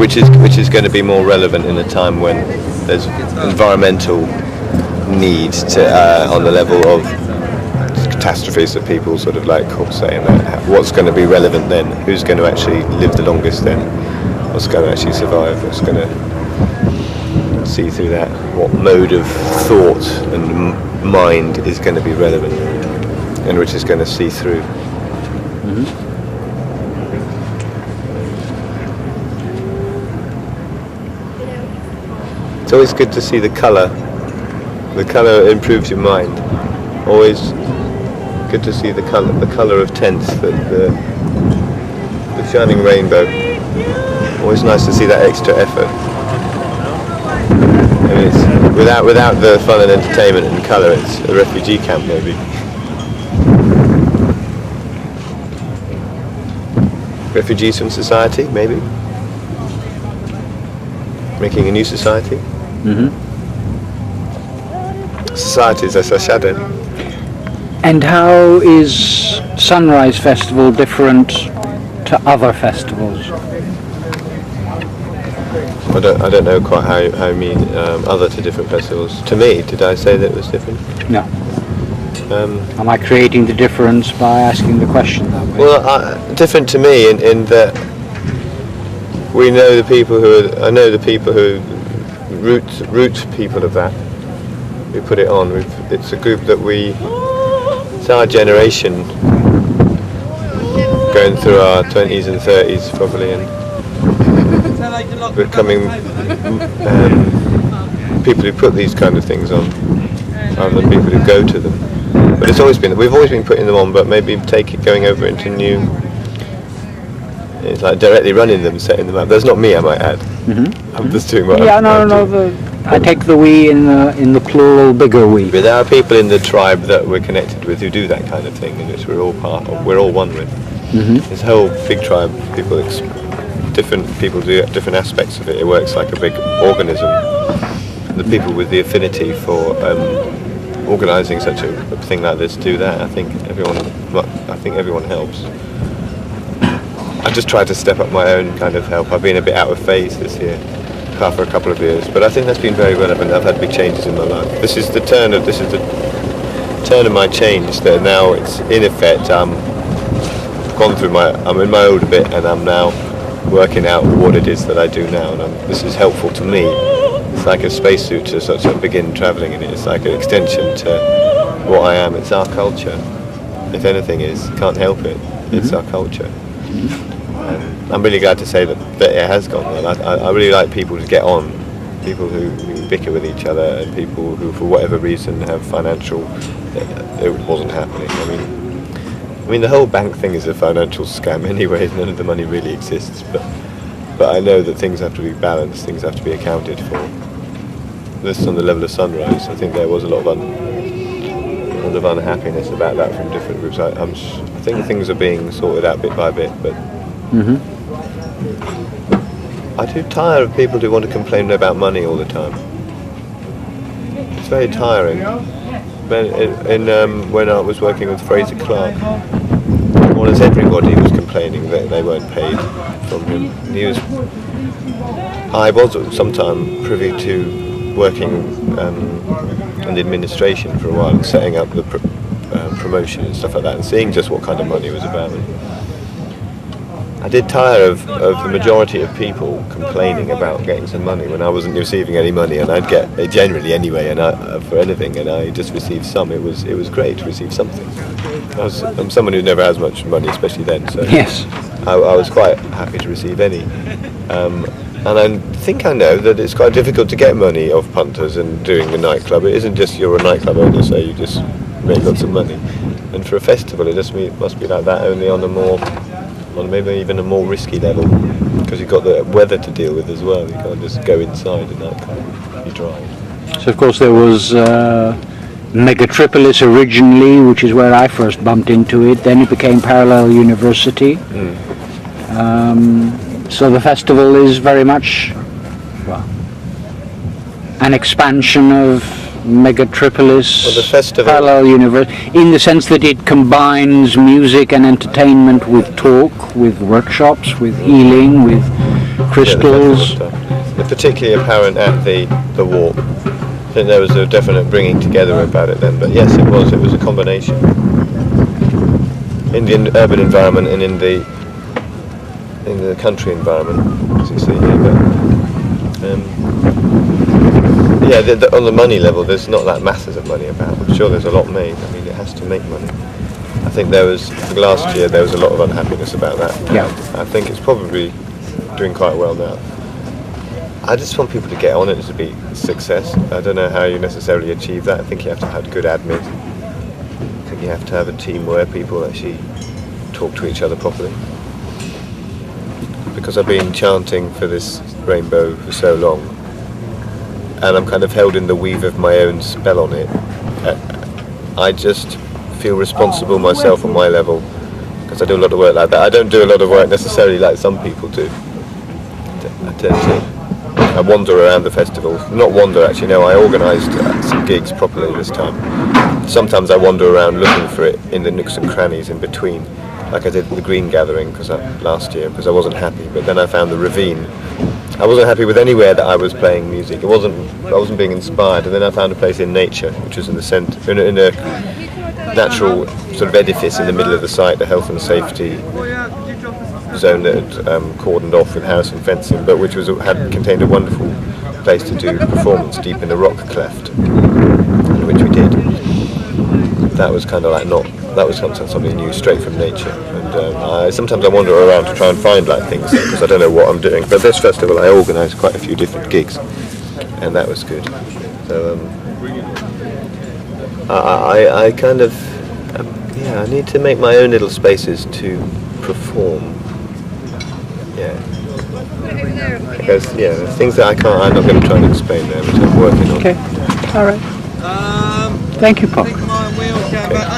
which is going to be more relevant in a time when there's environmental needs to on the level of catastrophes that people sort of like saying that what's going to be relevant then, who's going to actually live the longest then, what's going to actually survive, what's going to see through that, what mode of thought and mind is going to be relevant and which is going to see through. It's always good to see the colour. The colour improves your mind. Always good to see the colour of tents, the shining rainbow. Always nice to see that extra effort. I mean, it's, without the fun and entertainment and colour, it's a refugee camp maybe. Refugees from society, maybe. Making a new society. Societies as a shadow. And how is Sunrise Festival different to other festivals? I don't know quite how you mean other to different festivals. To me, did I say that it was different? No. Am I creating the difference by asking the question that way? Well, different to me in that we know the people I know the people who root people of that. We put it on. It's a group that it's our generation going through our 20s and 30s probably and becoming people who put these kind of things on rather than people who go to them. But we've always been putting them on, but maybe going over into new, it's like directly running them, setting them up. That's not me, I might add. I'm just doing what I take the we in the plural, bigger we. But there are people in the tribe that we're connected with who do that kind of thing, and which we're all part of. We're all one with. This whole big tribe, different people do different aspects of it. It works like a big organism. The people with the affinity for organising such a thing like this do that. I think everyone helps. I just tried to step up my own kind of help. I've been a bit out of phase this year. For a couple of years, but I think that's been very relevant. I've had big changes in my life. This is the turn of my change. That now it's in effect. I'm in my old bit, and I'm now working out what it is that I do now. And this is helpful to me. It's like a spacesuit to such a begin travelling in it. It's like an extension to what I am. It's our culture. If anything can't help it. It's our culture. I'm really glad to say that it has gone well. I really like people to get on, people who bicker with each other, and people who, for whatever reason, have financial. It wasn't happening. I mean, the whole bank thing is a financial scam anyway. None of the money really exists. But I know that things have to be balanced. Things have to be accounted for. This on the level of Sunrise. I think there was a lot of unhappiness about that from different groups. I think things are being sorted out bit by bit, but. I do tire of people who want to complain about money all the time. It's very tiring. When I was working with Fraser Clark, more or less everybody was complaining that they weren't paid from him. I was sometime privy to working in the administration for a while, and setting up the promotion and stuff like that, and seeing just what kind of money it was about. I did tire of the majority of people complaining about getting some money when I wasn't receiving any money, and I'd get it generally anyway, and for anything, and I just received some. It was great to receive something. I'm someone who never has much money, especially then. So yes, I was quite happy to receive any. And I think I know that it's quite difficult to get money off punters and doing the nightclub. It isn't just you're a nightclub owner, so you just make lots of money. And for a festival, it must be like that, only on maybe even a more risky level, because you've got the weather to deal with as well. You can't just go inside a nightclub, you drive. So of course there was Megatripolis originally, which is where I first bumped into it. Then it became Parallel University. So the festival is very much an expansion of Megatripolis, Parallel University, in the sense that it combines music and entertainment with talk, with workshops, with healing, with crystals. They're particularly apparent at the walk. I think there was a definite bringing together about it then, but yes, it was a combination. In the urban environment and in the country environment, as you see here. But on the money level, there's not that masses of money about. I'm sure there's a lot made. I mean, it has to make money. I think last year there was a lot of unhappiness about that. Yeah. I think it's probably doing quite well now. I just want people to get on it to be a success. I don't know how you necessarily achieve that. I think you have to have good admin. I think you have to have a team where people actually talk to each other properly. Because I've been chanting for this rainbow for so long, and I'm kind of held in the weave of my own spell on it. I just feel responsible myself on my level, because I do a lot of work like that. I don't do a lot of work necessarily like some people do. I wander around the festival. Not wander actually, no, I organised some gigs properly this time. Sometimes I wander around looking for it in the nooks and crannies in between, like I did at the Green Gathering last year, because I wasn't happy. But then I found the Ravine. I wasn't happy with anywhere that I was playing music. I wasn't being inspired. And then I found a place in nature, which was in the centre, in a natural sort of edifice in the middle of the site, the health and safety zone that had cordoned off with house and fencing, but which contained a wonderful place to do performance deep in the rock cleft, which we did. That was kind of like that was something new, straight from nature. And sometimes I wander around to try and find like things because I don't know what I'm doing. But this festival I organised quite a few different gigs, and that was good. So I kind of I need to make my own little spaces to perform. Yeah. Because there's things that I'm not going to try and explain there, which I'm working on. Okay. All right. Thank you, Paul. I think my wheel's going back.